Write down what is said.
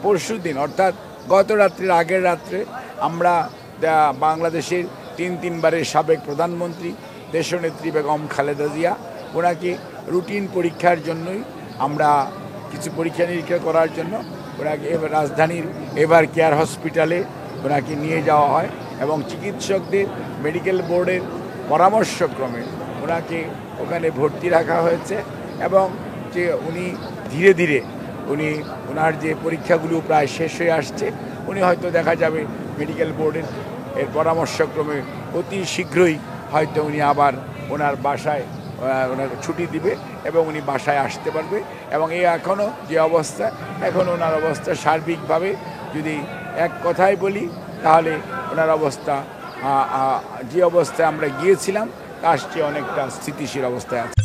পরশুদিন অর্থাৎ গত রাত্রির আগের রাত্রে আমরা বাংলাদেশের তিনবারের সাবেক প্রধানমন্ত্রী দেশনেত্রী বেগম খালেদা জিয়া ওনাকে রুটিন পরীক্ষার জন্যই আমরা কিছু পরীক্ষা নিরীক্ষা করার জন্য ওনাকে রাজধানীর এভার কেয়ার হসপিটালে ওনাকে নিয়ে যাওয়া হয় এবং চিকিৎসকদের মেডিকেল বোর্ডের পরামর্শক্রমে ওনাকে ওখানে ভর্তি রাখা হয়েছে এবং যে উনি ধীরে ধীরে ওনার যে পরীক্ষাগুলো প্রায় শেষ হয়ে আসছে উনি হয়তো দেখা যাবে মেডিকেল বোর্ডের পরামর্শক্রমে অতি শীঘ্রই হয়তো উনি আবার ওনার বাসায় ওনার ছুটি দিবে এবং উনি বাসায় আসতে পারবে এবং এই এখনও যে অবস্থা এখন ওনার অবস্থা সার্বিকভাবে যদি এক কথায় বলি তাহলে ওনার অবস্থা যে অবস্থায় আমরা গিয়েছিলাম তার চেয়ে অনেকটা স্থিতিশীল অবস্থায় আছে।